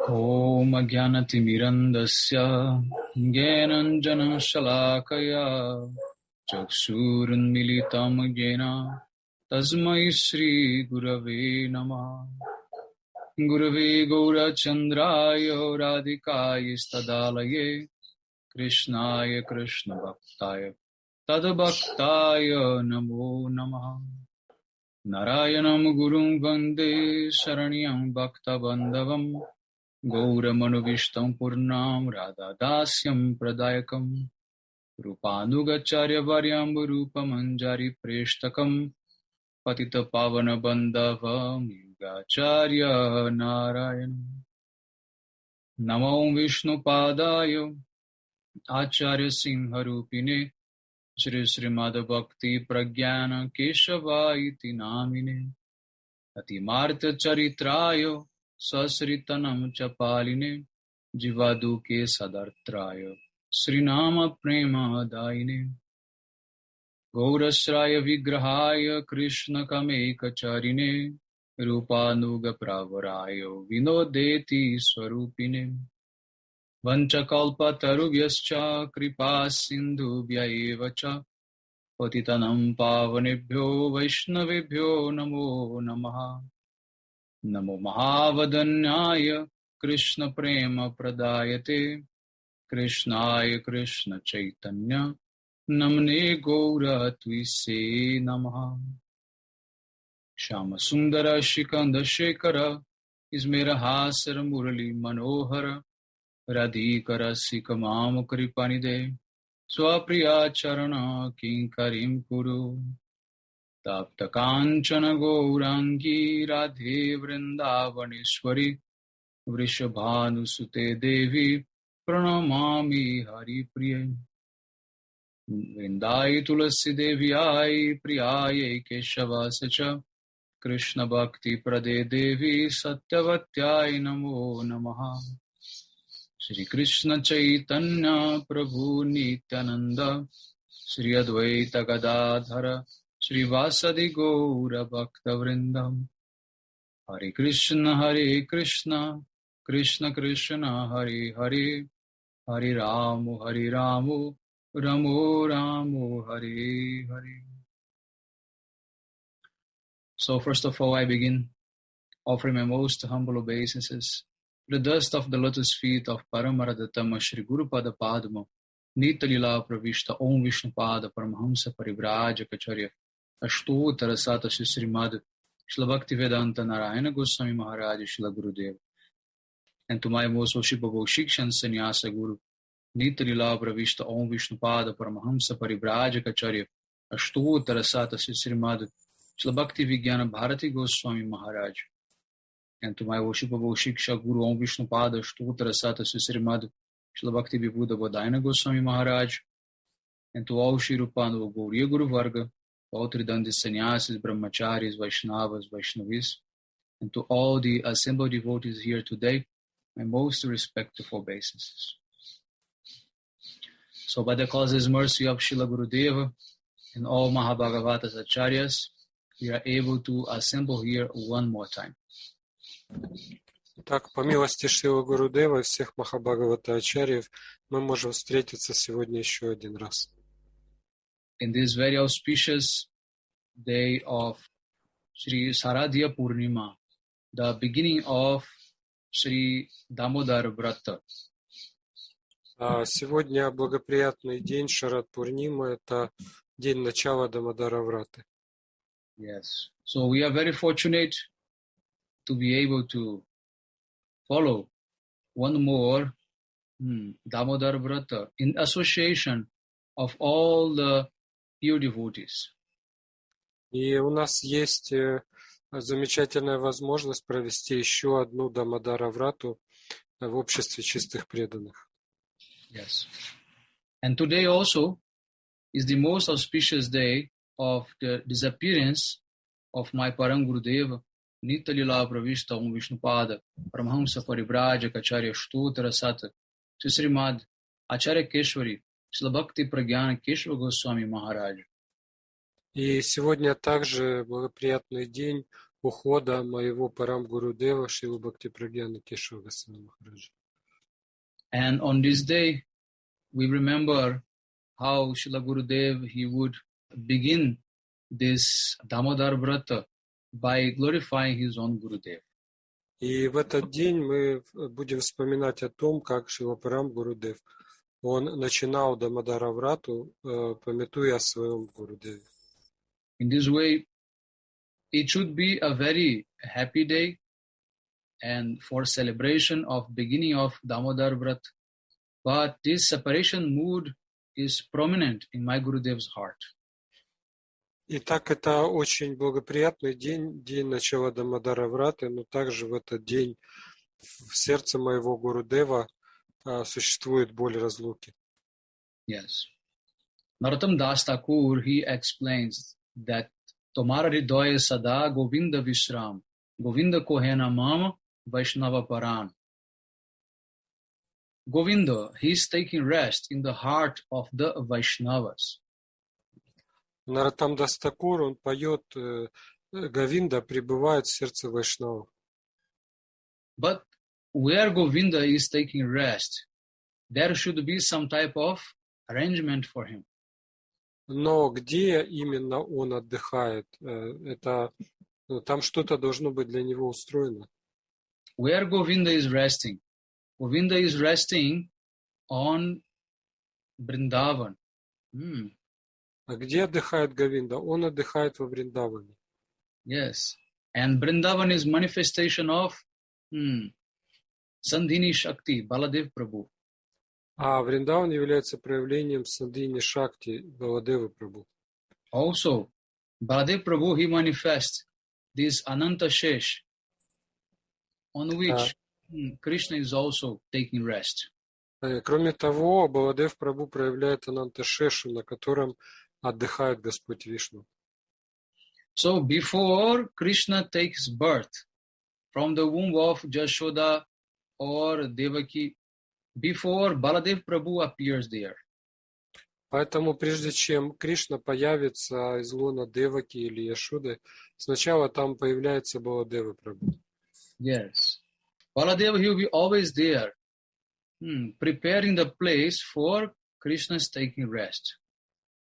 Om Ajnanatimirandasya Jnananjana Shalakaya Chakshurunmilitam Jena Tasmai Shri Gurave Namah. Gurave Gaurachandraya Radhikaya Stadalaye Krishnaya Krishna Bhaktaya Tadabhaktaya Namo Namaha. Narayanam Gurum Vande Saranyam Bhakta Bandhavam Gauramanu Purnam Radha Dasyam Pradayakam Rupanugacharya Varyam Rupamanjari Preshtakam Patita Pavana Bandhavam Yugacharya Narayanam. Namo Vishnu Padaya Acharya Simharupine Shri Srimad Bhakti Pragьяны Kешавы iti namine Atimartha Charitrayo Sasritanam Chapaline Jivaduke Sadartrayo Srinama Prema Daine Gaurasraya Vigrahaya Krishna Kameka Charine Rupanuga Pravarayo Vinodeti Swarupine Vanchakalpa Tarubhyascha Kripa Sindhubhya Evacha Patitanam Pavanebhyo Vaishnavebhyo Namo Namaha. Namo Mahavadanyaya Krishna Prema Pradayate Krishnaya Krishna Chaitanya Namne Gaura Twise Namaha. Shama Sundara Shikanda Shekara Ismera Hasar Murali Manohara Radhikara Sikamam Kripanide Swapriya Charana Kinkarim Kuru Tapta Kanchana Gaurangi Radhe Vrindavaneshwari Vrishabhanu Sute Devi Pranamami Hari Priya Vrindai Tulasi Devi Ai Priyaye Keshava Sacha Krishna Bhakti Prade Devi Satyavatyai Namo Namaha. Shri Krishna Chaitanya Prabhu Nityananda Shri Advaita Gadadhara Shri Vasadi Gaura Bhakta Vrindam Hare Krishna Krishna Krishna Hare Hare Hare Ramu Ramo Ramo Hare Hare. So first of all I begin offering my most humble obeisances the dust of the lotus feet of Paramaradhatama Shri Guru Pada Padma Nita Lila Pravishta Om Vishnu Pada Paramahamsa Parivrajacharya Ashtotara Sata Srimad Shri Bhakti Vedanta Narayana Goswami Maharaja Shri Gurudeva. And to my most worshipable Shikshan Sannyasa Guru Nita Lila Pravishta Om Vishnu Pada Paramahamsa Parivrajacharya Ashtotara Sata Srimad Shri Bhakti Vijnana Bharati Goswami Maharaj. And to my worshipable Shiksha Guru Om Vishnu Pada Shtotra Sata Srimad Shri Bhakti Vibhuda Bodhayana Goswami Maharaj. And to all Shri Rupanu Gauriya Guru Varga, all Tridandi Sannyasis, Brahmacharis, Vaishnavas, Vaishnavis, and to all the assembled devotees here today, my most respectful obeisances. So by the causeless mercy of Srila Gurudeva and all Mahabhagavatas Acharyas, we are able to assemble here one more time. Так, по милости Шрилы Гурудева и всех Махабхагавата Ачарьев, мы можем встретиться сегодня еще один раз. In this very auspicious day of Shri Saradhya Purnima, the beginning of Shri Damodar Vrata. Сегодня благоприятный день Шарад Пурнима, это день начала Дамодара Враты. Yes, so we are very fortunate to be able to follow one more Damodar Vrata in association of all the pure devotees. И у нас есть замечательная возможность провести еще одну Дамодара Врату в обществе чистых преданных. Yes. And today also is the most auspicious day of the disappearance of my Param Gurudeva Nita Lila Pravishta Om Vishnu Pada Paramahamsa Parivrajacharya Shtotara Sata Srimad Acharya Keshvari Shri Bhakti Pragьяны Кешавы Госвами Махараджа. И сегодня также благоприятный день ухода моего Парам Гурудева Шилы Бхакти Прагьяны Кешавы Госвами Махараджа. And on this day, we remember how Srila Gurudev, he would begin this Damodar Vrata by glorifying his own Gurudev. И в этот день мы будем вспоминать о том, как Шрила Парам Гурудев, он начинал Дамодара Врату, памятуя о своем Гурудеве. In this way, it should be a very happy day and for celebration of beginning of Damodar Vrat. But this separation mood is prominent in my Gurudev's heart. Итак, это очень благоприятный день, день начала Дамодара Враты, но также в этот день в сердце моего Гурудева существует боль разлуки. Yes. Narottam Das Thakur, he explains that Tomara Hridoya Sada Govinda Vishram, Govinda Kohena Mama Vaishnava Paran. Govinda, he is taking rest in the heart of the Vaishnavas. Нароттам Дас Такур, он поет Говинда пребывает в сердце Вайшнавов. But where Govinda is taking rest, there should be some type of arrangement for him. Но где именно он отдыхает, это там что-то должно быть для него устроено. Where Govinda is resting? Govinda is resting on Vrindavan. А где отдыхает Говинда? Он отдыхает во Вриндаване. Yes. And Vrindavan is manifestation of Sandhini Shakti, Baladev Prabhu. А Вриндаван является проявлением Сандхини Шакти Баладевы Прабhu. Also, Baladev Prabhu, he manifests this Ananta Shesh, on which Krishna is also taking rest. Кроме того, Баладев Прабhu проявляет Ананта Шешу, на котором отдыхает Господь Вишну. So before Krishna takes birth from the womb of Jashoda or Devaki, before Baladev Prabhu appears there. Поэтому прежде чем Кришна появится из лона Деваки или Яшоды, сначала там появляется Баладева Прабhu. Yes. Baladev, he will be always there, preparing the place for Krishna's taking rest.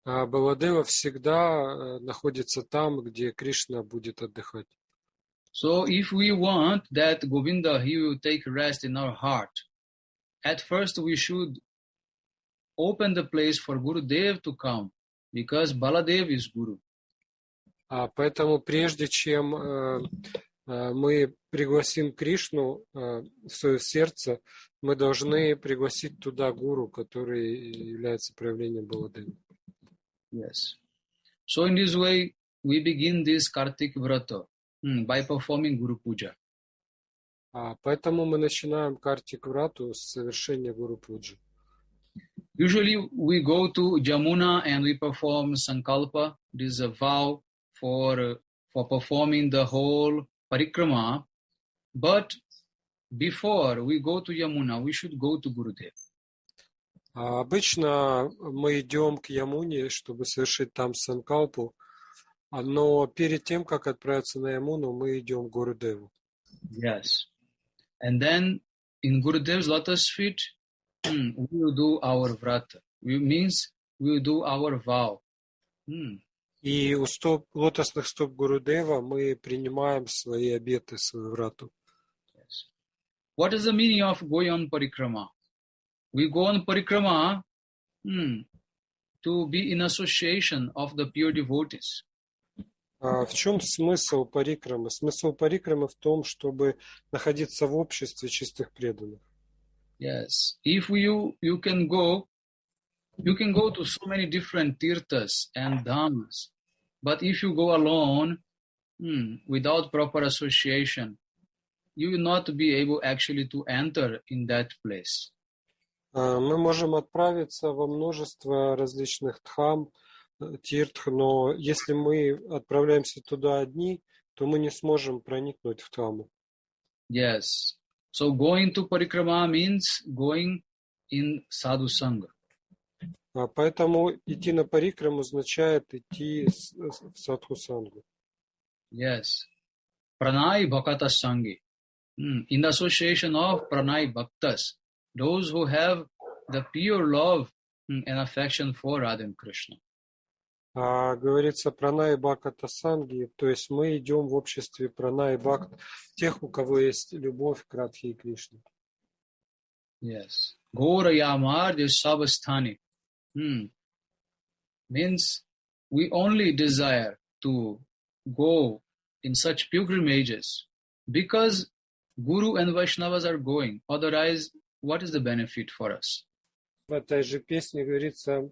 А Баладева всегда находится там, где Кришна будет отдыхать. So if we want that Govinda, he will take rest in our heart, at first we should open the place for Gurudev to come, because Baladev is Guru. Поэтому прежде чем мы пригласим Кришну в свое сердце, мы должны пригласить туда Гуру, который является проявлением Баладевы. Yes. So in this way, we begin this Kartik Vrata by performing Guru Puja. Поэтому мы начинаем Картик Врату с совершения Гуру Пуджи. Usually we go to Jamuna and we perform Sankalpa. This is a vow for performing the whole parikrama. But before we go to Yamuna, we should go to Gurudev. Обычно мы идем к Ямуне, чтобы совершить там санкалпу, но перед тем, как отправиться на Ямуну, мы идем к Гурудеву. Yes. And then in Gurudev's lotus feet, we will do our vrata. It means we will do our vow. И у лотосных стоп Гурудева мы принимаем свои обеты, свою врату. Yes. What is the meaning of going on parikrama? We go on parikrama to be in association of the pure devotees. В чем смысл парикрамы? Смысл парикрамы в том, чтобы находиться в обществе чистых преданных. Yes. If you can go to so many different tirthas and dhammas, but if you go alone, without proper association, you will not be able actually to enter in that place. Мы можем отправиться во множество различных дхам, тиртх, но если мы отправляемся туда одни, то мы не сможем проникнуть в дхаму. Yes. So going to parikrama means going in sadhu sangha. Поэтому идти на парикраму означает идти в садху сангу. Yes. Pranay Bhakata Sangi. In the association of Pranay Bhaktas, those who have the pure love and affection for Radha and Krishna. Говорится пранай бхаката санги, то есть мы идем в обществе пранай бхакт, тех, у кого есть любовь к Радхе и Кришне. Yes. Gora Yamarja Sabasthani. Means we only desire to go in such pilgrimages because Guru and Vaishnavas are going. Otherwise, what is the benefit for us? В этой же песне говорится,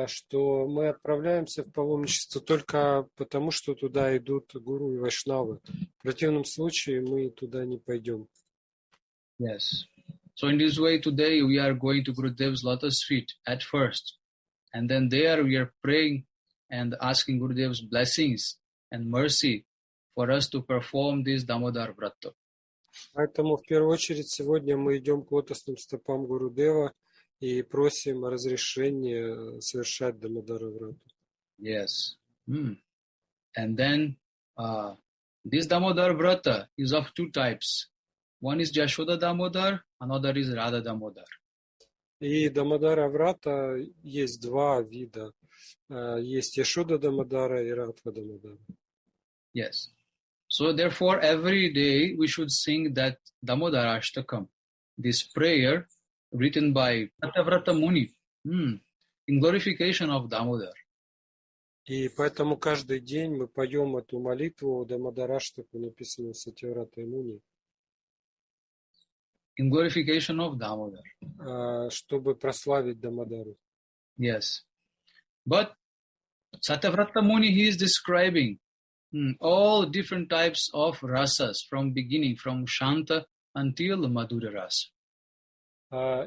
что мы отправляемся в паломничество только потому, что туда идут гуру и вайшнавы. В противном случае мы туда не пойдем. Yes. So in this way, today we are going to Gurudev's lotus feet at first. And then there we are praying and asking Gurudev's blessings and mercy for us to perform this Damodar Vrata. Поэтому в первую очередь сегодня мы идем к лотосным стопам Гурудева и просим разрешения совершать Дамодара Врату. Yes. And then this Damodar Vrata is of two types. One is Jashoda Damodar, another is Radha Damodar. И Дамодара Врата есть два вида. Есть Яшода Дамодара и Радха Дамодара. Yes. So therefore, every day we should sing that Damodara Ashtakam, this prayer written by Satyavrata Muni, in glorification of Damodar. И поэтому каждый день мы поем эту молитву Дамодараштаку, написанную Сатьявратой Муни, in glorification of Damodar. Чтобы прославить Дамодару. Yes. But Satyavrata Muni, he is describing all different types of rasas from beginning, from Shanta until Madhura rasa.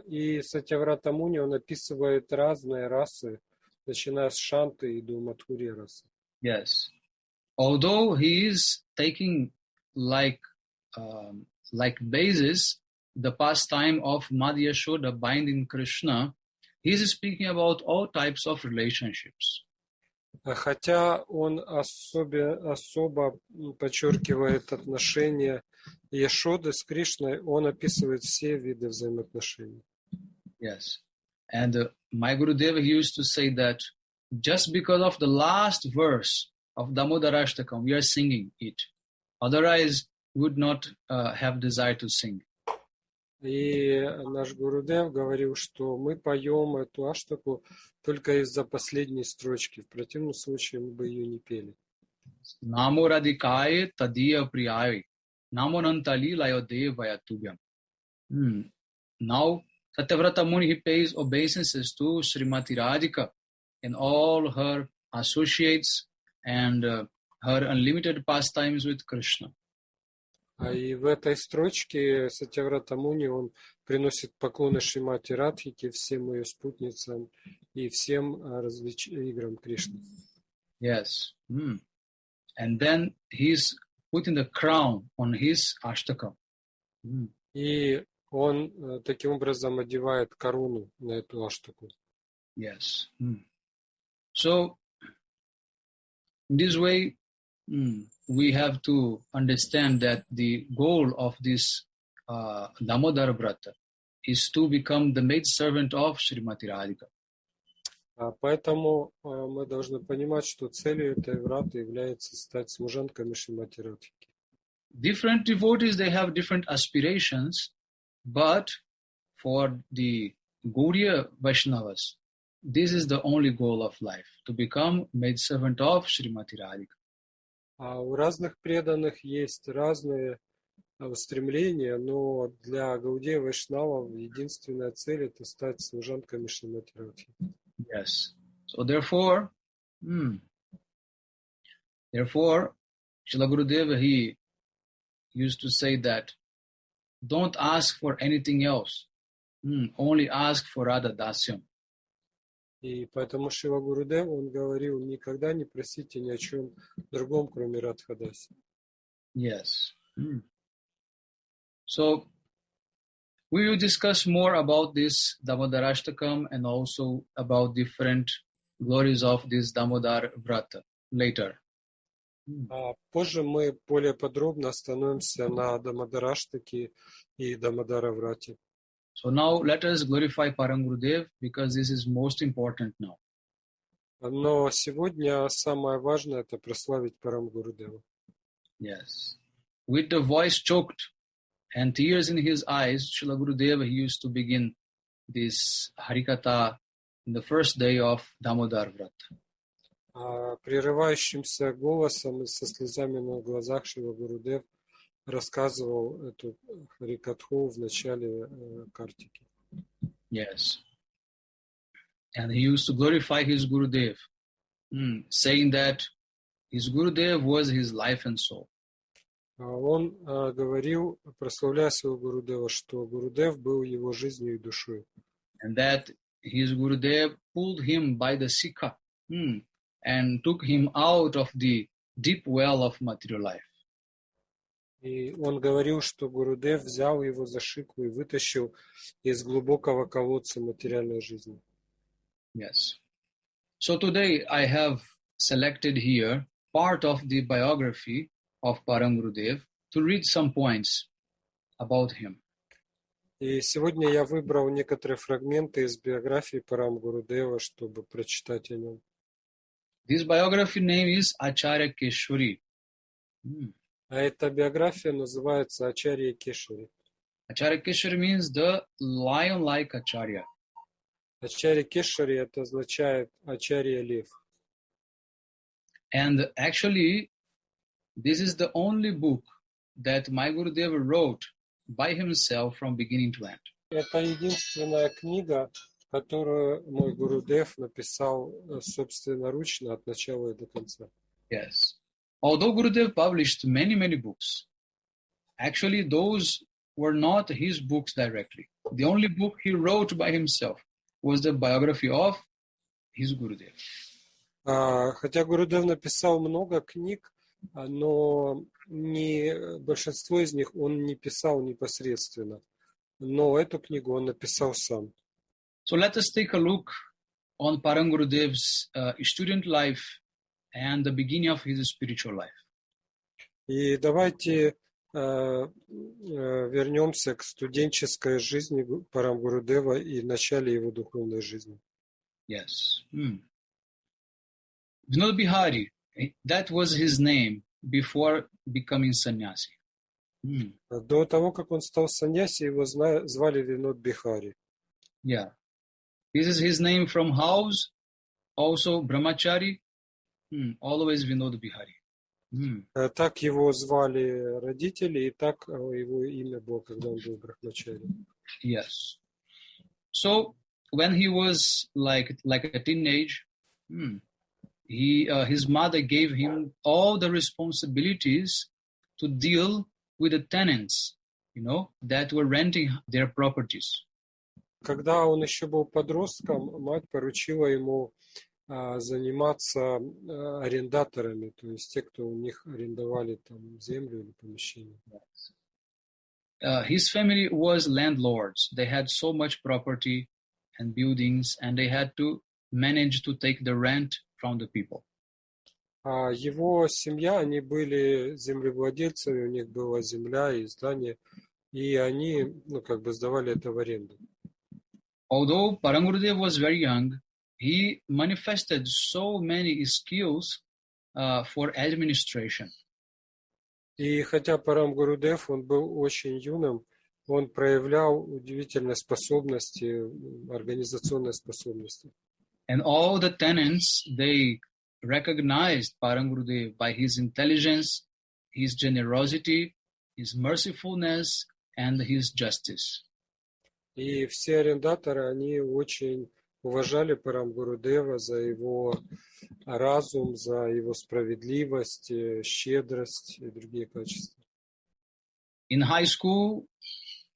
И Сатьяврата Муни, он описывает разные расы, начиная с Шанты и до Мадхури расы. Yes. Although he is taking like basis the pastime of Madhya Yashoda binding Krishna, he is speaking about all types of relationships. Хотя он особо подчеркивает отношения Яшоды с Кришной, он описывает все виды взаимоотношений. Yes. And my Gurudeva used to say that just because of the last verse of Damodarashtakam, we are singing it. Otherwise, we would not have desire to sing. И наш Гурудев говорил, что мы поем эту аштаку только из-за последней строчки. В противном случае мы бы ее не пели. Namo radhikaye tadiya priyaye, namo nantali layodevaya tubhyam. Now, Satyavrata Muni, he pays obeisances to Srimati Radhika and all her associates and her unlimited pastimes with Krishna. И в этой строчке Сатьяврата Муни, он приносит поклоны Шримати Радхике, всем ее спутницам и всем играм Кришны. Yes. And then he's putting the crown on his ashtakam. И он таким образом одевает корону на эту аштаку. Yes. So, in this way, we have to understand that the goal of this Damodar Vrata is to become the maidservant of Srimati Radhika. Поэтому мы должны понимать, что целью этой враты является стать служанками Шримати Радхики. Different devotees, they have different aspirations, but for the Gaudiya Vaishnavas, this is the only goal of life, to become maidservant of Srimati Radhika. У разных преданных есть разные устремления, но для Гаудия Вайшнавов единственная цель – это стать служанками Шримати Радхики. Yes. So therefore, Srila Gurudeva, he used to say that don't ask for anything else, only ask for Radha Dasyam. И поэтому Шрила Гурудев, он говорил, никогда не просите ни о чем другом, кроме Радхадаси. Yes. So, we will discuss more about this Damodarashtakam and also about different glories of this Damodar Vrata later. Позже мы более подробно остановимся на Дамадараштаке и Дамадараврате. So now let us glorify Param Gurudev because this is most important now. Но сегодня самое важное – это прославить Парам Гурудева. Yes. With the voice choked and tears in his eyes, Srila Gurudeva, he used to begin this Haри-katha in the first day of Damodar Vrata. Прерывающимся голосом и со слезами на глазах Шрила Гурудев рассказывал эту Хари-катху в начале Картики. Yes. And he used to glorify his Gurudev, saying that his Gurudev was his life and soul. Он говорил, прославляя своего Гурудева, что Гурудев был его жизнью и душой. And that his Gurudev pulled him by the sikha and took him out of the deep well of material life. И он говорил, что Гурудев взял его за шику и вытащил из глубокого колодца материальной жизни. Yes. So today I have selected here part of the biography of Param Gurudev to read some points about him. И сегодня я выбрал некоторые фрагменты из биографии Парам Гурудева, чтобы прочитать о нем. This biography name is Acharya Keshwari. А эта биография называется Ачарья Кешавы. Acharya Keshwari means the lion-like Acharya. Ачарья Кешари это означает Ачарья Лев. And actually, this is the only book that my Gurudeva wrote by himself from beginning to end. Это единственная книга, которую мой Гурудев написал собственноручно от начала и до конца. Yes. Although Gurudev published many books, actually those were not his books directly. The only book he wrote by himself was the biography of his Gurudev. Хотя Гурудев написал много книг, но большинство из них он не писал непосредственно. Но эту книгу он написал сам. So let us take a look on Param Gurudev's student life and the beginning of his spiritual life. И давайте вернемся к студенческой жизни Парам Гурудева и начале его духовной жизни. Yes. Vinod Bihari, that was his name before becoming sannyasi. До того, как он стал саньяси, его звали Винод Бихари. Yeah. This is his name from house, also Brahmachari, always Vinod Bihari. Так его звали родители, и так его имя было, когда он был брахмачари. Yes. So when he was like a teenage, his mother gave him all the responsibilities to deal with the tenants, that were renting their properties. Когда он еще был подростком, мать поручила ему заниматься арендаторами, то есть те, кто у них арендовали там землю или помещение. His family was landlords. They had so much property and buildings, and they had to manage to take the rent from the people. Его семья, они были землевладельцами, у них была земля и здания, и они, сдавали это в аренду. Although Param Gurudev was very young, he manifested so many skills for administration. И хотя Парам Гурудев, он был очень юным, он проявлял удивительные способности, организационные способности. And all the tenants, they recognized Param Gurudev by his intelligence, his generosity, his mercifulness, and his justice. И все арендаторы, они очень уважали Парам Гурудева за его разум, за его справедливость, щедрость и другие качества. In high school,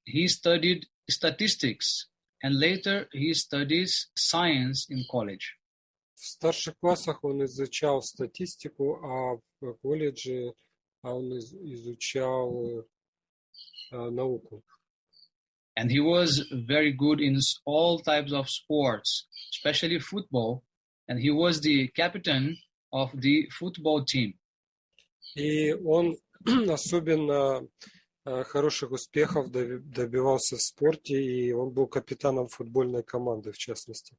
he studied statistics, and later he studies science in college. В старших классах он изучал статистику, а в колледже он изучал науку. And he was very good in all types of sports, especially football, and he was the captain of the football team. И он особенно хороших успехов добивался в спорте, и он был капитаном футбольной команды, в частности.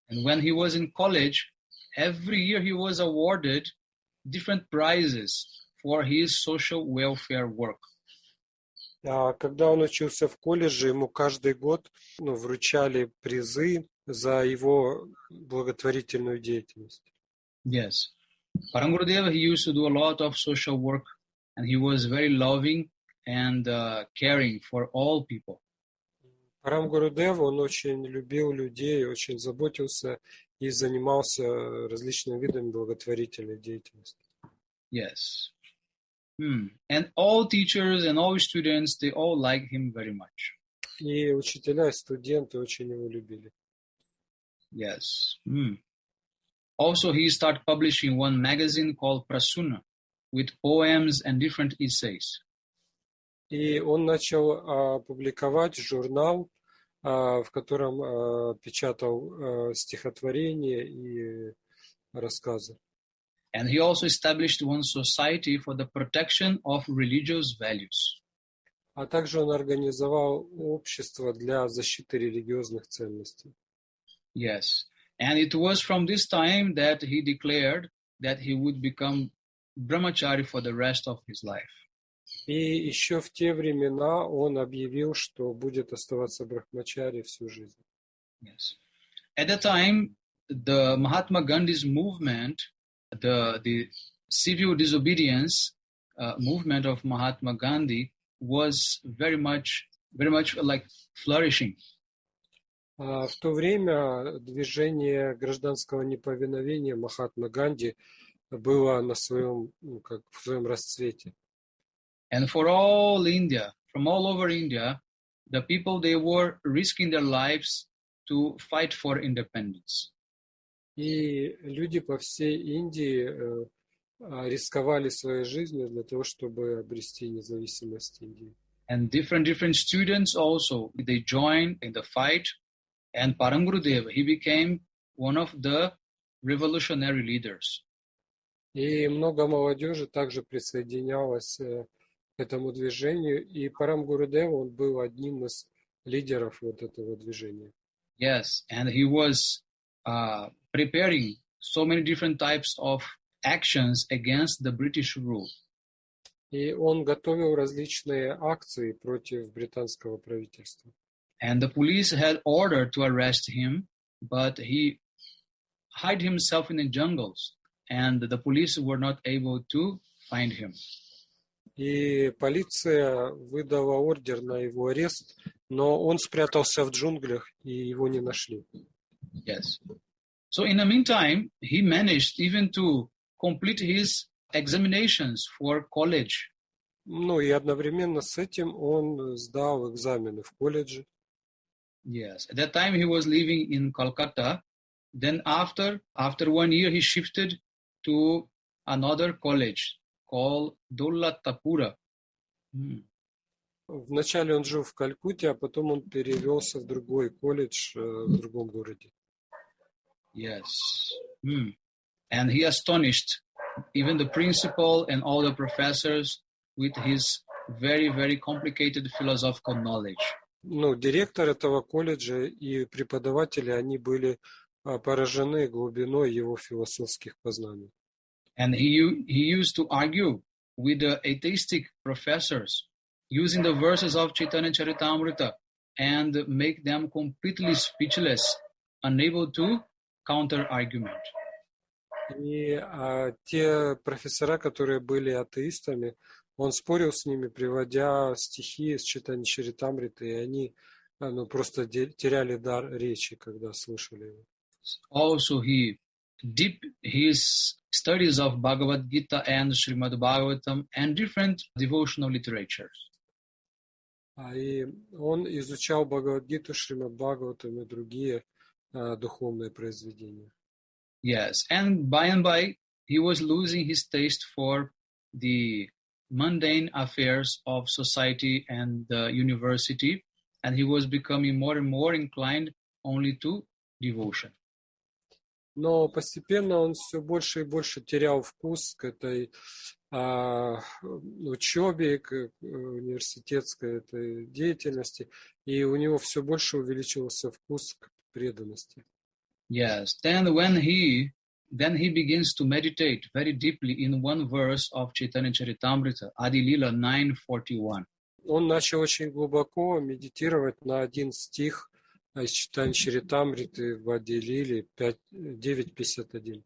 And when he was in college, every year he was awarded different prizes for his social welfare work. А когда он учился в колледже, ему каждый год вручали призы за его благотворительную деятельность. Yes. Param Gurudeva, he used to do a lot of social work, and he was very loving and caring for all people. Парам Гурудева, он очень любил людей, очень заботился и занимался различными видами благотворительной деятельности. Yes. And all teachers and all students, they all liked him very much. И учителя, и студенты очень его любили. Yes. Also, he started publishing one magazine called Prasuna with poems and different essays. И он начал публиковать журнал, в котором печатал стихотворения и рассказы. And he also established one society for the protection of religious values. А также он организовал общество для защиты религиозных ценностей. Yes. And it was from this time that he declared that he would become brahmachari for the rest of his life. И еще в те времена он объявил, что будет оставаться брахмачари всю жизнь. Yes. At that time, the Mahatma Gandhi's movement, the civil disobedience movement of Mahatma Gandhi was very much like flourishing. В то время движение гражданского неповиновения Махатмы Ганди было в своем расцвете. And for all India, from all over India, the people, they were risking their lives to fight for independence. И люди по всей Индии рисковали своей жизнью для того, чтобы обрести независимость Индии. And different students also, they joined in the fight. And Param Gurudeva, he became one of the revolutionary leaders. И много молодежи также присоединялось к этому движению. И Парам Гурудева, он был одним из лидеров вот этого движения. Yes, and he was preparing so many different types of actions against the British rule. И он готовил различные акции против британского правительства. And the police had ordered to arrest him, but he hid himself in the jungles, and the police were not able to find him. И полиция выдала ордер на его арест, но он спрятался в джунглях, и его не нашли. Yes. So in the meantime, he managed even to complete his examinations for college. Ну и одновременно с этим он сдал экзамены в колледже. Yes. At that time, he was living in Calcutta. Then after 1 year, he shifted to another college called Dullatapura. Вначале он жил в Калькутте, а потом он перевелся в другой колледж в другом городе. Yes. And he astonished even the principal and all the professors with his very, very complicated philosophical knowledge. Ну, директор этого колледжа и преподаватели, они были поражены глубиной его философских познаний. And he used to argue with the atheistic professors using the verses of Chaitanya Charitamrita and make them completely speechless, unable to counter-argument. И те профессора, которые были атеистами, он спорил с ними, приводя стихи из Чайтанья Чаритамриты, и они просто теряли дар речи, когда слышали его. Also, he deep his studies of Bhagavad Gita and Shrimad Bhagavatam and different devotional literatures. И он изучал Бхагавад-гиту, Шримад Бхагаватам и другие духовные произведения. Yes, and by, he was losing his taste for the mundane affairs of society and the university, and he was becoming more and more inclined only to devotion. Но постепенно он все больше и больше терял вкус к этой учебе, к университетской этой деятельности, и у него все больше увеличивался вкус к преданности. Yes. Then he begins to meditate very deeply in one verse of Chaitanya Charitamrita, Adi Lila 9:41. Он начал очень глубоко медитировать на один стих из Чайтанья Чаритамриты в Ади Лиле 9:51.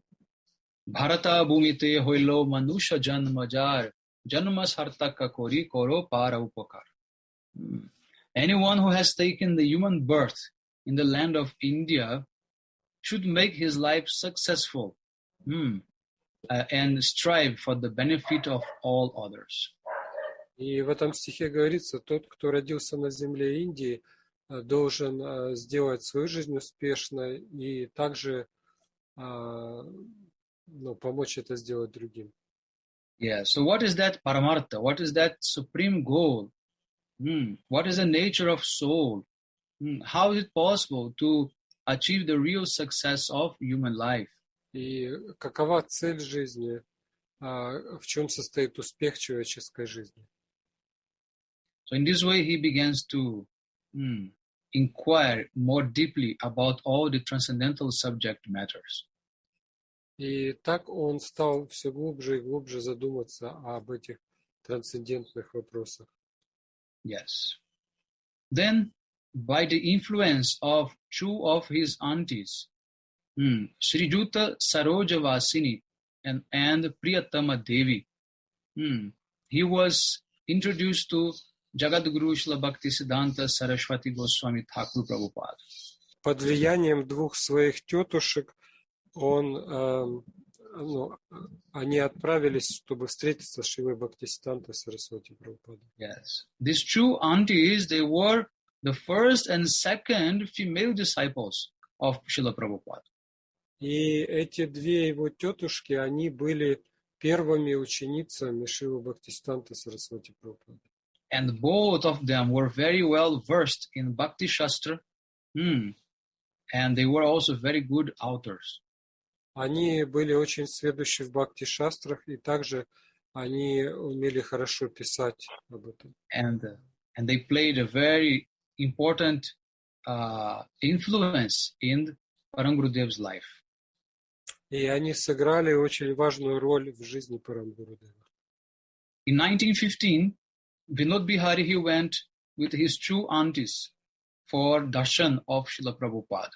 Bharata bhumite hoilo manusha janmajar janma sartaka kori koro para upakar. Anyone who has taken the human birth in the land of India should make his life successful and strive for the benefit of all others. И в этом стихе говорится, тот, кто родился на земле Индии, должен сделать свою жизнь успешной и также помочь это сделать другим. Yeah, so what is that paramartha? What is that supreme goal? What is the nature of soul? How is it possible to achieve the real success of human life? И какова цель жизни? В чем состоит успех человеческой жизни? So in this way, he begins to inquire more deeply about all the transcendental subject matters. И так он стал все глубже и глубже задуматься об этих трансцендентных вопросах. Yes. Then, by the influence of two of his aunties, Srijuta Sarojavasini and Priyatama Devi, he was introduced to Jagadguru Srila Bhaktisiddhanta Saraswati Goswami Thakur Prabhupada. Под влиянием двух своих тетушек они отправились, чтобы встретиться с Шрилой Бхактисиддхантой Сарасвати Прабхупадой. Yes. These two aunties, they were the first and second female disciples of Srila Prabhupada. И эти две его тетушки, они были первыми ученицами Шрилы Бхактисиддханты Сарасвати Прабхупады. And both of them were very well versed in Bhakti Shastra, and they were also very good authors. Они были очень сведущи в бхакти-шастрах, и также они умели хорошо писать об этом. And they played a very important influence in Param Gurudeva's life. И они сыграли очень важную роль в жизни Парам Гурудева. In 1915, Vinod Bihari, he went with his two aunties for darshan of Srila Prabhupada.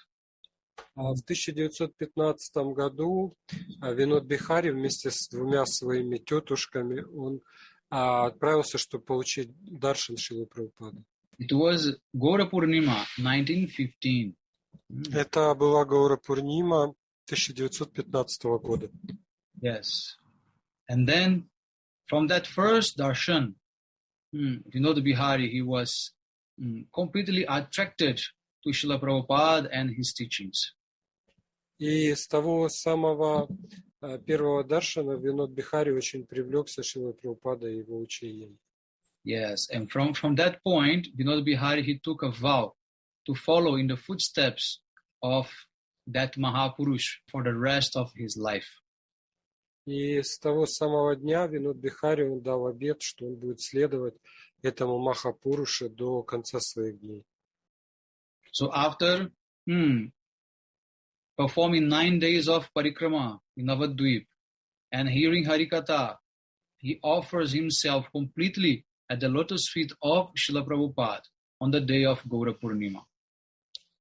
В 1915 году Винод Бихари вместе с двумя своими тетушками он отправился, чтобы получить даршан Шрилы Прабхупады. It was Gaura Purnima, 1915. Это была Гаура Пурнима 1915 года. Yes. And then from that first darshan, Vinod Bihari, he was completely attracted to Srila Prabhupada and his teachings. И с того самого первого даршана Винод Бихари очень привлекся Шрилой Прабхупадой и его учением. Yes, and from that point, Vinod Bihari, he took a vow to follow in the footsteps of that Mahapurush for the rest of his life. И с того самого дня Винод Бихари он дал обет, что он будет следовать этому Махапуруше до конца своих дней. So after performing 9 days of parikrama in Navadvip and hearing Hari-katha, he offers himself completely at the lotus feet of Srila Prabhupada on the day of Gaura Purnima.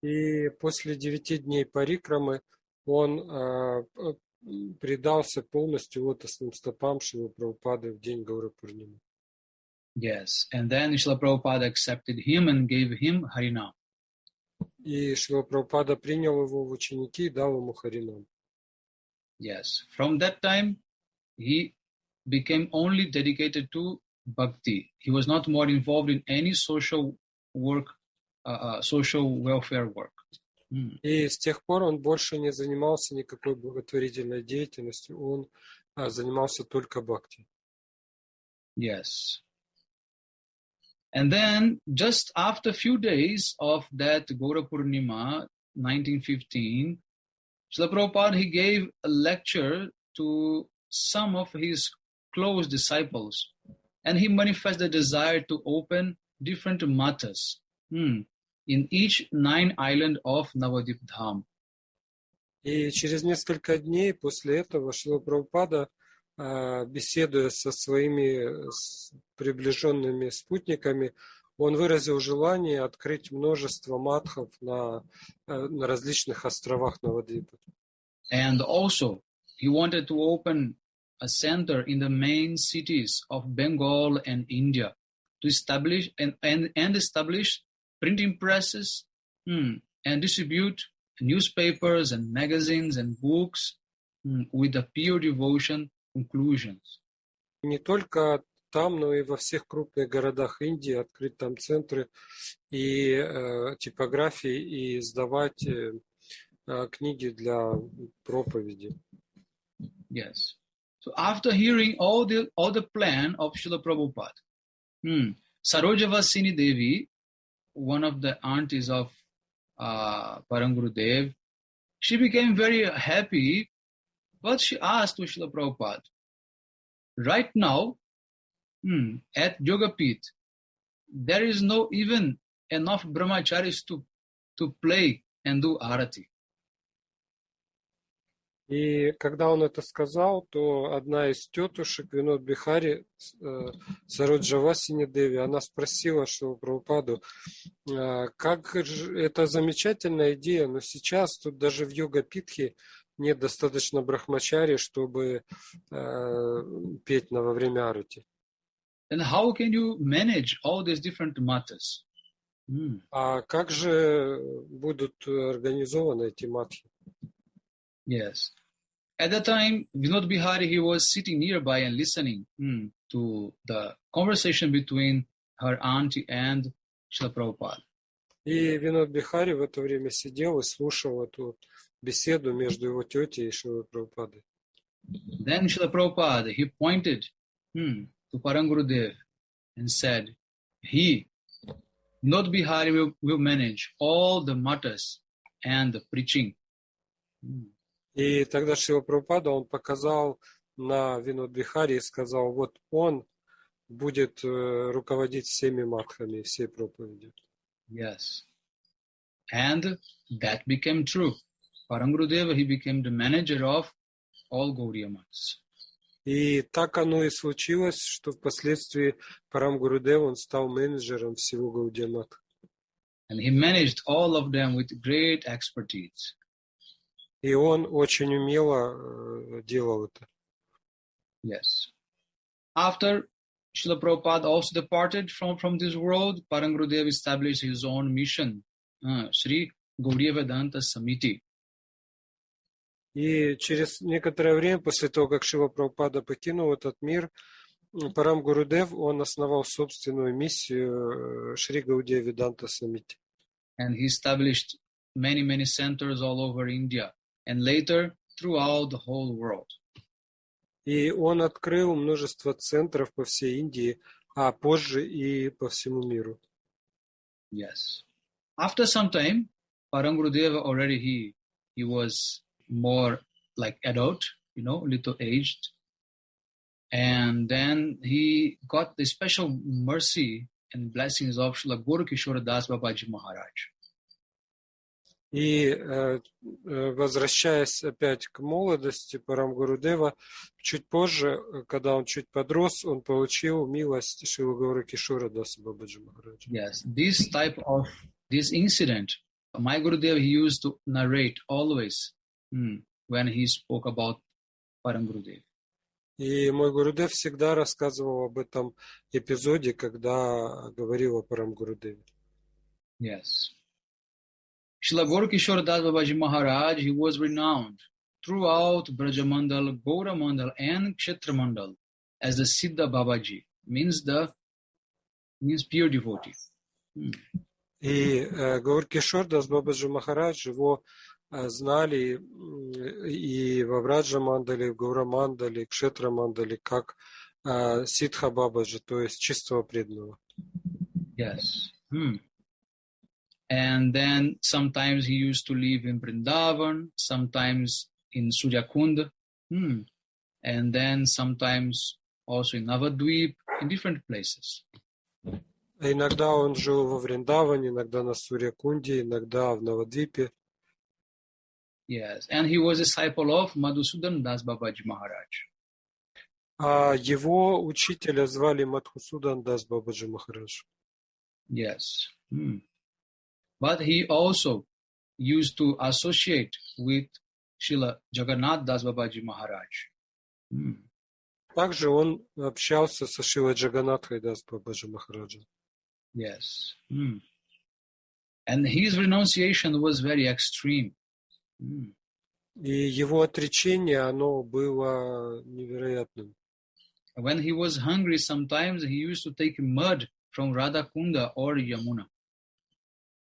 И после 9 дней парикрамы он предался полностью лотосным стопам Шрилы Прабхупады в день Гаура Пурнимы. Yes, and then Srila Prabhupada accepted him and gave him Harinam. И Шрила Прабхупада принял его в ученики и дал ему Харинам. Yes, from that time, he became only dedicated to Bhakti. He was not more involved in any social work, social welfare work. И с тех пор он больше не занимался никакой благотворительной деятельностью, он занимался только бхакти. Yes. And then, just after a few days of that Gaura Purnima, 1915, Srila Prabhupada, he gave a lecture to some of his close disciples, and he manifested the desire to open different mathas in each 9 island of Navadip Dham. И через несколько дней после этого Шрила Прабхупада, беседуя со своими приближенными спутниками, он выразил желание открыть множество матхов на различных островах Навадвипы. And also, he wanted to open a center in the main cities of Bengal and India to establish and establish printing presses and distribute newspapers and magazines and books with the pure devotion conclusions. Не только там, но и во всех крупных городах Индии открыть там центры и типографии и издавать книги для проповеди. Yes. So after hearing all the plan of Srila Prabhupada, Sarojavasini Devi, one of the aunties of Param Gurudeva, she became very happy, but she asked to Srila Prabhupada, right now, at Yogapith, there is no even enough brahmacharis to play and do arati. И когда он это сказал, то одна из тетушек Винод Бихари, Сароджавасини Деви, она спросила Шрилу Прабхупаду, как же, это замечательная идея, но сейчас тут даже в йога-питхе нет достаточно брахмачари, чтобы петь во время арати. And how can you manage all these different matters? А как же будут организованы эти матхи? Yes. At that time, Vinod Bihari, he was sitting nearby and listening to the conversation between her auntie and Srila Prabhupada. И Винод Бихари в это время сидел и слушал эту беседу между его тетей и Шрилой Прабхупадой. Then Srila Prabhupada, he pointed to Param Gurudeva and said, Vinod Bihari will manage all the matters and the preaching. И тогда Шрила Прабхупада, он показал на Винод Бихари и сказал, вот он будет руководить всеми матхами, всей проповедью. Yes. And that became true. Param Gurudeva, he became the manager of all Gaudiya maths. И так оно и случилось, что впоследствии Парам Гурудева, он стал менеджером всего Гаудия Матха. And he managed all of them with great expertise. И он очень умело делал это. Yes. After Srila Prabhupada also departed from this world, Param Gurudeva established his own mission, Sri Gaudiya Vedanta Samiti. И через некоторое время, после того, как Шрила Прабхупада покинул этот мир, Парам Гурудев, он основал собственную миссию Шри Гаудия Веданта Самити. And he established many centers all over India and later throughout the whole world. И он открыл множество центров по всей Индии, а позже и по всему миру. Yes. After some time, Param Gurudeva already he was more like adult, little aged. And then he got the special mercy and blessings of Srila Guru Kishore Das Babaji Maharaj. И возвращаясь опять к молодости Парам Гурудева, чуть позже, когда он чуть подрос, он получил милость Шрила Гуру Кишора Даса Бабаджи Махараджа. Yes, this incident, my Gurudev, he used to narrate always when he spoke about Param Gurudev. И мой Гурудев всегда рассказывал об этом эпизоде, когда говорил о Парам Гурудеве. Yes. Srila Guru Kishore Das Babaji Maharaj, he was renowned throughout Brajamandal, Gauramandal, and Kshetramandal as the Siddha Babaji, means pure devotee. И Гаур Кишор Дас Бабаджи Махарадж, его знали и во Браджамандале, в Гаурамандале, Кшетрамандале, как Сидха Бабаджи, то есть чистого преданного. Yes. And then sometimes he used to live in Vrindavan, sometimes in Suryakund, and then sometimes also in Navadvip, in different places. Иногда он жил во Вриндаване, иногда на Сурьякунде, иногда в Навадвипе. Yes, and he was a disciple of Madhusudan Das Babaji Maharaj. А его учителя звали Мадхусудан Дас Бабаджи Махарадж. Yes. But he also used to associate with Srila Jagannath Das Babaji Maharaj. Также он общался со Шрилой Джаганатхой Дас Бабаджи Махараджем. Yes. And his renunciation was very extreme. И его отречение, оно было невероятным. When he was hungry, sometimes he used to take mud from Radhakunda or Yamuna.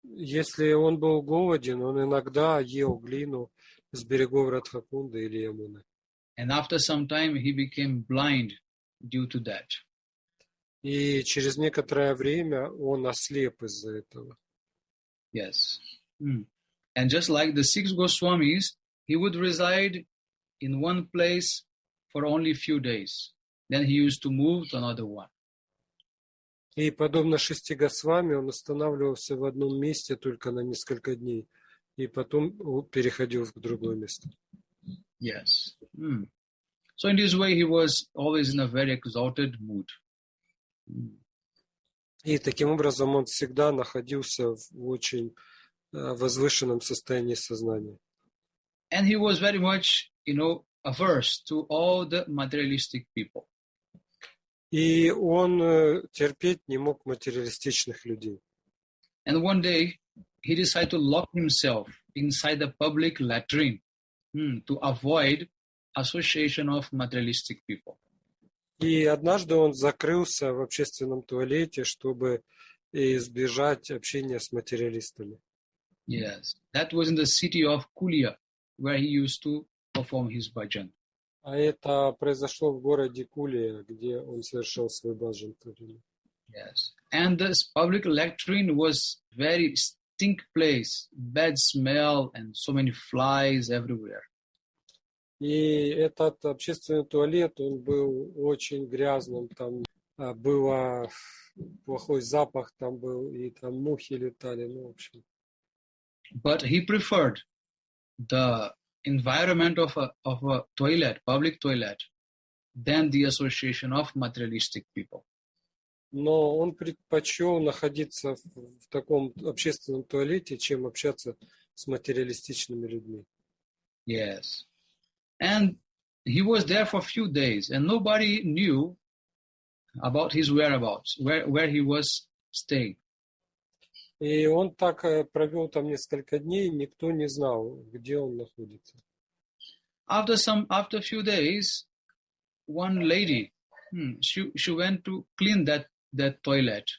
Если он был голоден, он иногда ел глину с берегов Радхакунды или Ямуны. And after some time, he became blind due to that. И через некоторое время он ослеп из-за этого. Yes. And just like the 6 Goswamis, he would reside in one place for only a few days. Then he used to move to another one. И подобно 6 Госвами, он останавливался в одном месте только на несколько дней, и потом переходил в другое место. Yes. So in this way, he was always in a very exalted mood. И таким образом он всегда находился в очень возвышенном состоянии сознания. And he was very much, averse to all the materialistic people. И он терпеть не мог материалистичных людей. And one day, he decided to lock himself inside the public latrine to avoid association of materialistic people. И однажды он закрылся в общественном туалете, чтобы избежать общения с материалистами. Yes, that was in the city of Kulia, where he used to perform his bhajan. А это произошло в городе Кулия, где он совершал свой баджан. Yes, and this public latrine was very stink place, bad smell, and so many flies everywhere. И этот общественный туалет, он был очень грязным, там был плохой запах, там был, и там мухи летали, в общем. But he preferred the environment of a toilet, public toilet, than the association of materialistic people. Но он предпочел находиться в таком общественном туалете, чем общаться с материалистичными людьми. Yes. And he was there for a few days, and nobody knew about his whereabouts, where he was staying. И он так провел там несколько дней, никто не знал, где он находится. After a few days, one lady, she went to clean that toilet,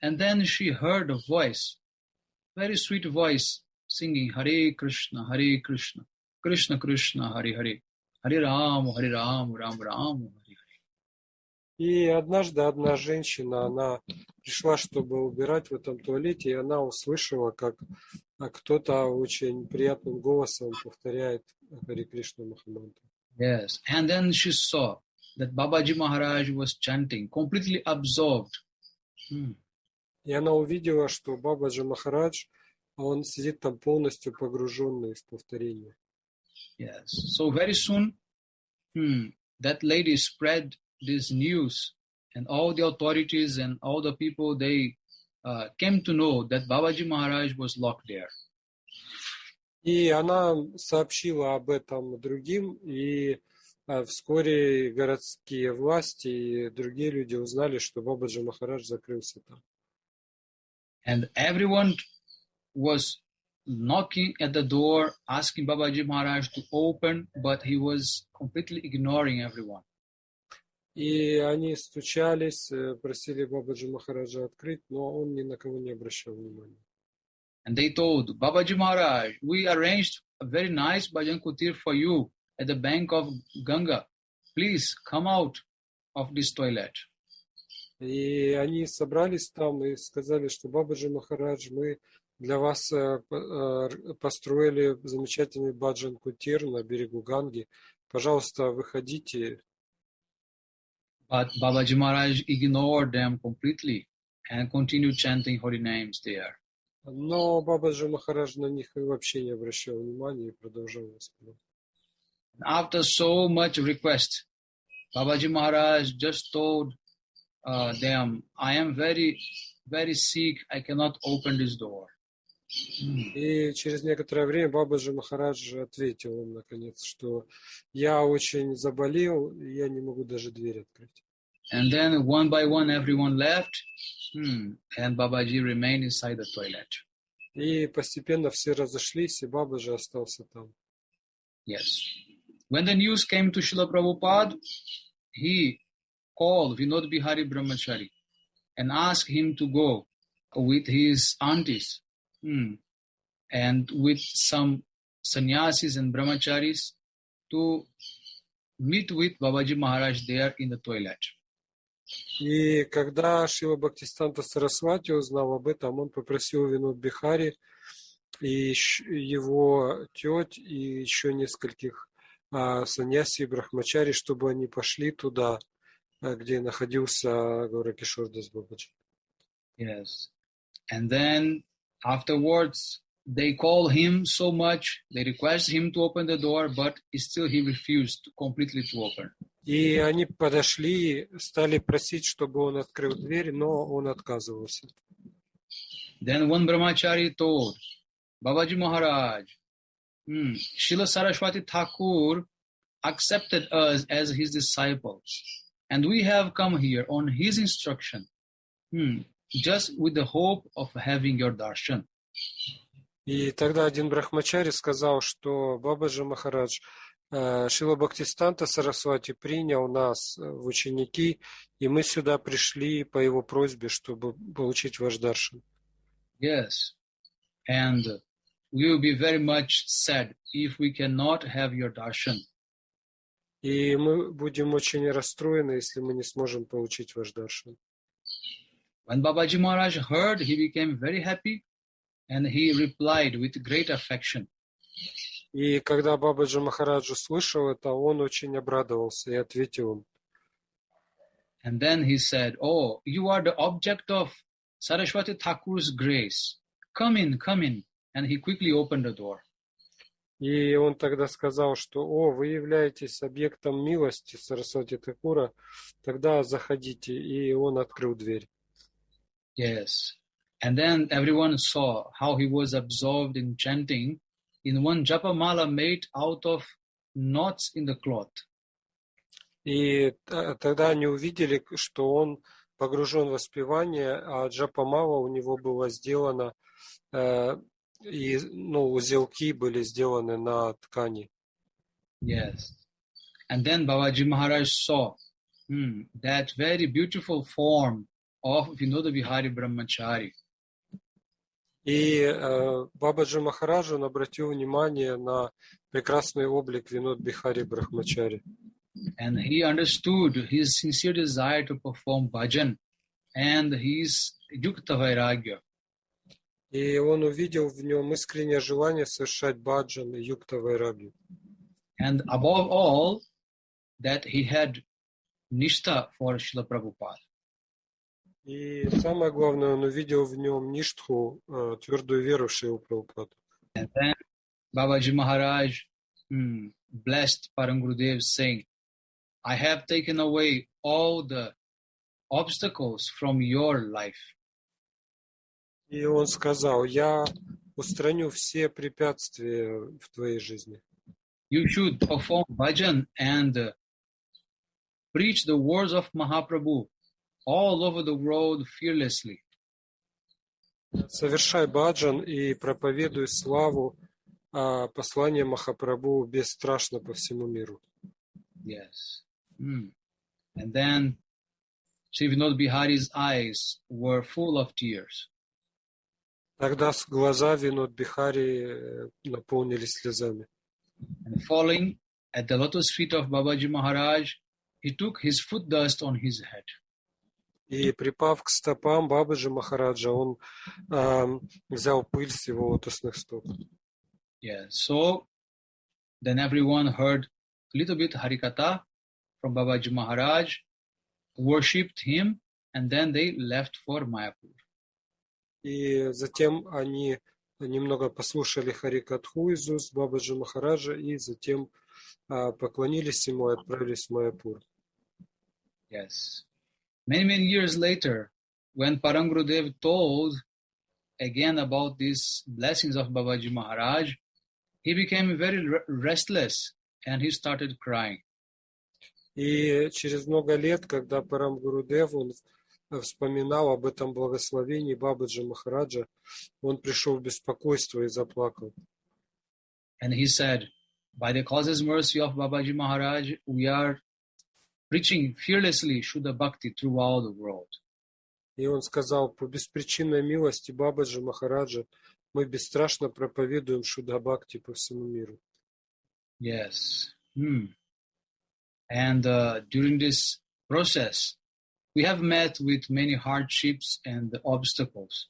and then she heard a voice, very sweet voice, singing Hare Krishna, Hare Krishna, Krishna Krishna, Hare Hare, Hare Ram, Ram Ram, Hare Hare. И однажды одна женщина, она пришла, чтобы убирать в этом туалете, и она услышала, как кто-то очень приятным голосом повторяет Хари Кришна Махамантру. Yes, and then she saw that Babaji Maharaj was chanting, completely absorbed. И она увидела, что Бабаджи Махарадж, он сидит там полностью погруженный в повторение. Yes, so very soon, that lady spread this news, and all the authorities and all the people, they came to know that Babaji Maharaj was locked there. И она сообщила об этом другим, и вскоре городские власти и другие люди узнали, что Бабаджи Махарадж закрылся там. And everyone was knocking at the door, asking Babaji Maharaj to open, but he was completely ignoring everyone. И они стучались, просили Бабаджи Махараджа открыть, но он ни на кого не обращал внимания. And they told Babaji Maharaj, we arranged a very nice bhajan kutir for you at the bank of Ganga. Please come out of this toilet. И они собрались там и сказали, что Бабаджи Махарадж, мы для вас построили замечательный баджан-кутир на берегу Ганги. Пожалуйста, выходите. But Babaji Maharaj ignored them completely and continued chanting holy names there. Но Бабаджи Махарадж на них вообще не обращал внимания и продолжал воспевать. After so much request, Babaji Maharaj just told them, I am very, very sick, I cannot open this door. И через некоторое время Бабаджи Махарадж ответил им, наконец, что я очень заболел, и я не могу даже дверь открыть. And then one by one everyone left, and Babaji remained inside the toilet. И постепенно все разошлись, и Бабаджи остался там. Yes. When the news came to Srila Prabhupada, he called Vinod Bihari Brahmachari and asked him to go with his aunties and with some sannyasis and brahmacharis to meet with Babaji Maharaj there in the toilet. И когда Шрила Бхактисиданта Сарасвати узнал об этом, он попросил Винод Бихари и его теть и еще нескольких саньяси и брахмачари, чтобы они пошли туда, где находился Гауракишордас Бабаджи. Yes. And then afterwards, they call him so much, they request him to open the door, but still he refused completely to open. И они подошли, стали просить, чтобы он открыл дверь, но он отказывался. Then one brahmachari told, Babaji Maharaj, Srila Saraswati Thakur accepted us as his disciples, and we have come here on his instruction, just with the hope of having your darshan. И тогда один брахмачари сказал, что Бабаджи Махарадж, Шрила Бхактисиданта Сарасвати принял нас в ученики, и мы сюда пришли по его просьбе, чтобы получить ваш даршан. Yes, and we will be very much sad if we cannot have your darshan. И мы будем очень расстроены, если мы не сможем получить ваш даршан. When Babaji Maharaj heard, he became very happy, and he replied with great affection. И когда Бабаджи Махарадж услышал это, он очень обрадовался и ответил им. And then he said, oh, you are the object of Saraswati Thakur's grace. Come in, come in. And he quickly opened the door. И он тогда сказал, что, вы являетесь объектом милости Сарасвати Thakura, тогда заходите. И он открыл дверь. Yes. And then everyone saw how he was absorbed in chanting in one japamala made out of knots in the cloth. И тогда они увидели, что он погружен в воспевание, а джапамала у него было сделано, и узелки были сделаны на ткани. Yes. And then Babaji Maharaj saw that very beautiful form of Vinoda Vihari Brahmachari. И Бабаджи Махараджа он обратил внимание на прекрасный облик Винод Бихари Брахмачари. And he understood his sincere desire to perform bhajan and his yukta vairagya. И он увидел в нем искреннее желание совершать баджан и юкта вайрагью. And above all, that he had nishtha for Srila Prabhupada. И самое главное, он увидел в нем ништху, твердую веру в Шрилу Прабхупаду. And then Babaji Maharaj blessed Param Gurudeva, saying, I have taken away all the obstacles from your life. И он сказал, я устраню все препятствия в твоей жизни. You should perform bhajan and preach the words of Mahaprabhu all over the world fearlessly. Совершай баджан и проповедуй славу послания Махапрабху бесстрашно по всему миру. Yes. And then Sri Vinod Bihari's eyes were full of tears. Тогда глаза Винод Бихари наполнились слезами. And falling at the lotus feet of Babaji Maharaj, he took his foot dust on his head. И припав к стопам Бабаджи Махараджа, он взял пыль с его лотосных стоп. Yeah. So then everyone heard a little bit Haри-катха from Babaji Maharaj, worshipped him, and then they left for Mayapur. И затем они немного послушали Хари-катху из уст Бабаджи Махараджа, и затем поклонились ему и отправились в Майяпур. Yes. Many years later, when Param Gurudeva told again about these blessings of Babaji Maharaj, he became very restless and he started crying. И через много лет, когда Парам Гурудев, он вспоминал об этом благословении Бабаджи Махараджа, он пришел в беспокойство и заплакал. And he said, by the causeless mercy of Babaji Maharaj, we are preaching fearlessly Shuddha Bhakti throughout the world. И он сказал, по беспричинной милости Бабаджи Махараджа мы бесстрашно проповедуем Шудха Бхакти по всему миру. Yes. And during this process, we have met with many hardships and obstacles.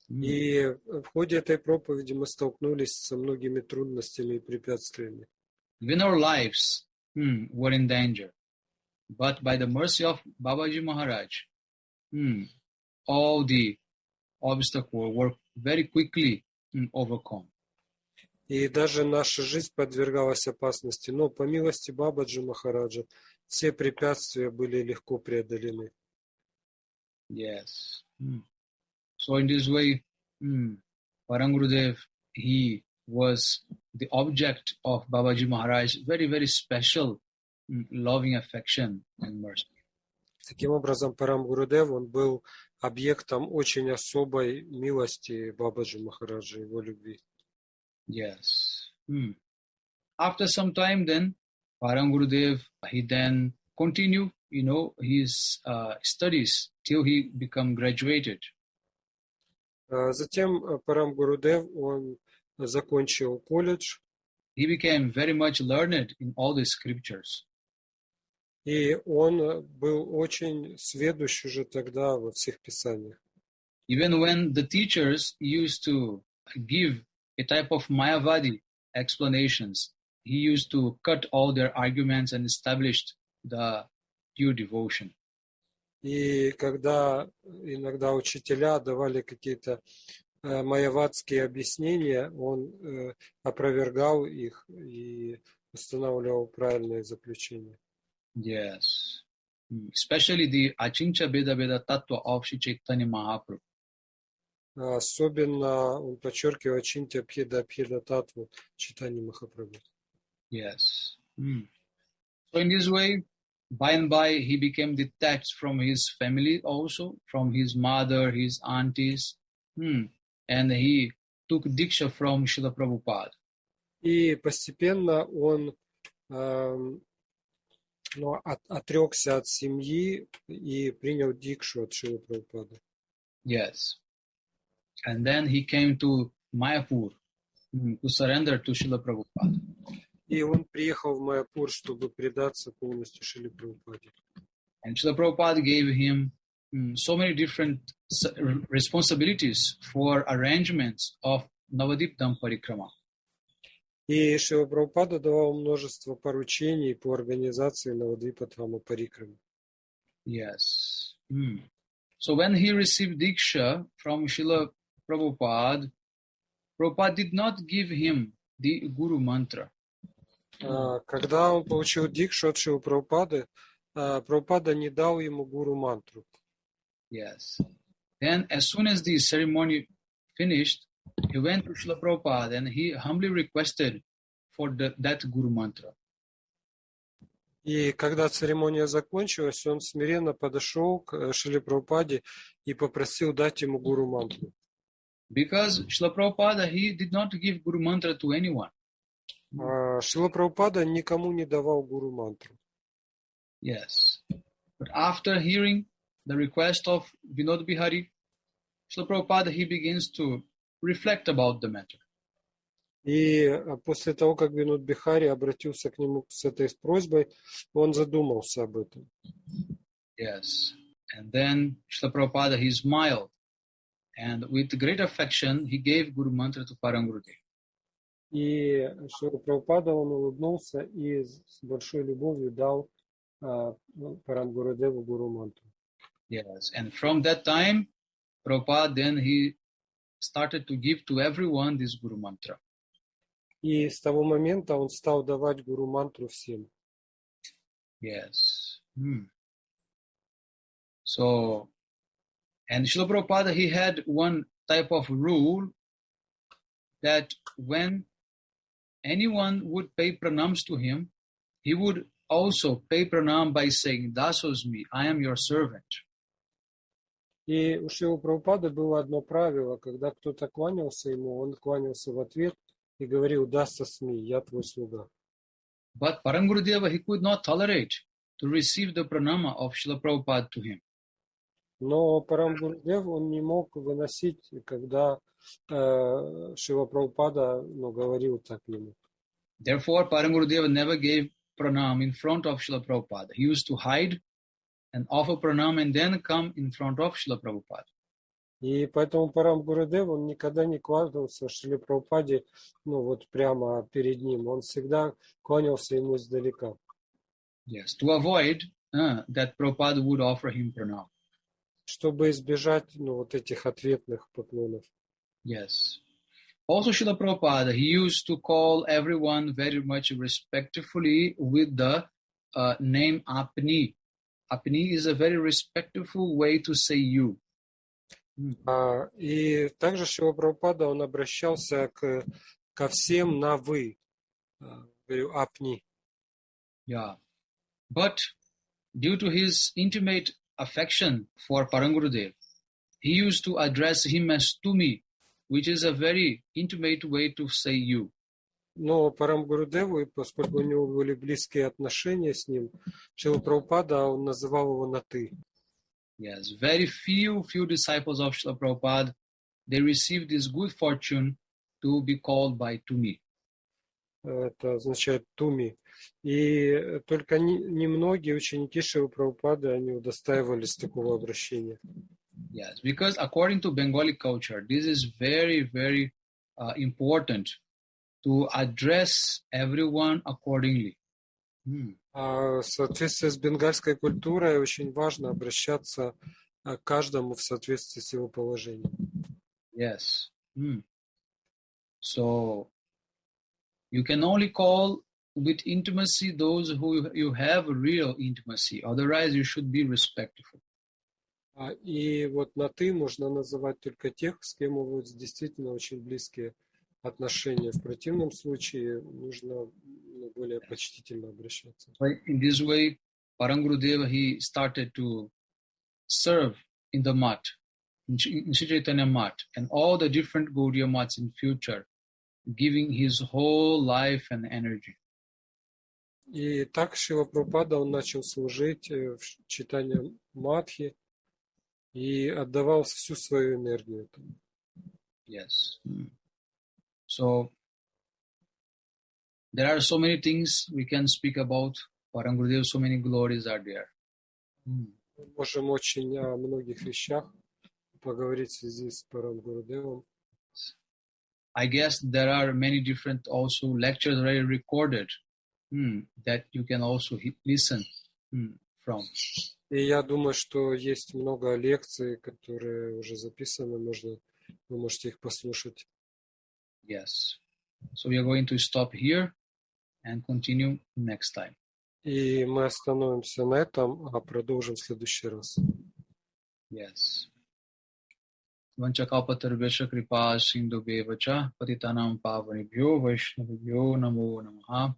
И в ходе этой проповеди мы столкнулись со многими трудностями и препятствиями. Even our lives were in danger. But by the mercy of Babaji Maharaj, all the obstacles were very quickly overcome. И даже наша жизнь подвергалась опасности, но по милости Бабаджи Махараджа все препятствия были легко преодолены. Yes. So in this way, Param Gurudeva, he was the object of Babaji Maharaj's very special loving affection and mercy. Таким образом, Парам Гурудев, он был объектом очень особой милости Бабаджи Махараджа, его любви. Yes. After some time then, Param Gurudeva, he then continued, his studies till he become graduated. Затем Парам Гурудев, он закончил колледж. He became very much learned in all the scriptures. И он был очень сведущ уже тогда во всех писаниях. Even when the teachers used to give a type of Mayavadi explanations, he used to cut all their arguments and established the pure devotion. И когда иногда учителя давали какие-то майявадские объяснения, он опровергал их и устанавливал правильные заключения. Yes. Especially the Achincha Beda Beda Tattva of Shri Chaitanya Mahaprabhu. Особенно он подчеркивал Ачинтя Бхеда Бхеда Татву Чайтанья Махапрабху. Yes. So in this way, by and by, he became detached from his family also, from his mother, his aunties, and he took diksha from Srila Prabhupada. И постепенно он отрекся от семьи и принял дикшу от Шрилы Прабхупады. Yes. And then he came to Mayapur to surrender to Srila Prabhupada. И он приехал в Майяпур, чтобы предаться полностью Шриле Прабхупаде. And Srila Prabhupada gave him so many different responsibilities for arrangements of Navadipdam Parikrama. И Шрила Прабхупада давал множество поручений по организации Навадвипадхама Парикрама. Yes. So when he received Diksha from Srila Prabhupada, Prabhupada did not give him the Guru Mantra. Когда он получил дикшу от Шрилы Прабхупады, Прабхупада не дал ему гуру мантру. Yes. Then as soon as the ceremony finished, he went to Srila Prabhupada and he humbly requested for that Guru Mantra. И когда церемония закончилась, он смиренно подошел к Шриле Прабхупаде и попросил дать ему гуру мантру. Because Srila Prabhupada, he did not give Guru Mantra to anyone. Шрила Прабхупада никому не давал гуру мантру. Yes. But after hearing the request of Vinod Bihari, Srila Prabhupada, he begins to reflect about the matter. И после того, как Винод Бихари обратился к нему с этой просьбой, он задумался об этом. Yes. And then Srila Prabhupada, he smiled. And with great affection, he gave Guru Mantra to Param Gurudeva. И Шрила Прабхупада, он улыбнулся и с большой любовью дал Парам Гурудеву Гуру Мантру. Yes, and from that time, Prabhupada, then he started to give to everyone this Guru Mantra. И с того момента он стал давать Гуру Мантру всем. Yes. So, and Srila Prabhupada, he had one type of rule that when anyone would pay pranams to him, he would also pay pranam by saying, Dasosmi, I am your servant. И у Шрилы Прабхупады было одно правило, когда кто-то кланялся ему, он кланялся в ответ и говорил, Dasosmi, я твой слуга. But Param Gurudeva, he could not tolerate to receive the pranama of Srila Prabhupada to him. Но Парам Гурудев, он не мог выносить, когда Шрила Прабхупада говорил так ему. Therefore, Param Gurudeva never gave pranam in front of Srila Prabhupada. He used to hide and offer pranam and then come in front of Srila Prabhupada. И поэтому Парам Гурудев, он никогда не кланялся Шриле Прабхупаде, прямо перед ним. Он всегда кланялся ему издалека. Yes, to avoid that Prabhupada would offer him pranam. Чтобы избежать этих ответных поклонов. Yes. Also, Srila Prabhupada, he used to call everyone very much respectfully with the name Apni. Apni is a very respectful way to say you. И также Шрила Прабхупада, он обращался ко всем на «вы». Говорю «апни». Yeah. But due to his intimate affection for Param Gurudev, he used to address him as Tumi, which is a very intimate way to say you. Но Парам Гурудеву, поскольку у него были близкие отношения с ним, Шрила Прабхупада, он называл его на «ты». Yes, very few disciples of Srila Prabhupada, they received this good fortune to be called by Tumi. Это означает «туми». И только немногие ученики Шрилы Прабхупады, они удостаивались такого обращения. Yes, because according to Bengali culture, this is very, very important to address everyone accordingly. В соответствии с бенгальской культурой очень важно обращаться к каждому в соответствии с его положением. Yes. So you can only call with intimacy those who you have real intimacy. Otherwise, you should be respectful. И на «ты» можно называть только тех, с кем у вас действительно очень близкие отношения. В противном случае нужно более почтительно обращаться. In this way, Param Gurudeva, he started to serve in the mat, in Sri Chaitanya mat, and all the different Gaudiya mats in future, giving his whole life and energy. И так Шрила Прабхупада, он начал служить в читании Мадхи и отдавал всю свою энергию. Yes. So there are so many things we can speak about Param Gurudeva, so many glories are there. Мы можем очень о многих вещах поговорить в связи с Парам Гурудевом. I guess there are many different also lectures already recorded that you can also listen from. И я думаю, что есть много лекций, которые уже записаны, вы можете их послушать. Yes. So we are going to stop here and continue next time. И мы остановимся на этом, а продолжим в следующий раз. Yes. Vanchakapatarvesha kripa sindhu bevacha patitanam pavanibhyo vaishnavibhyo namo namaha.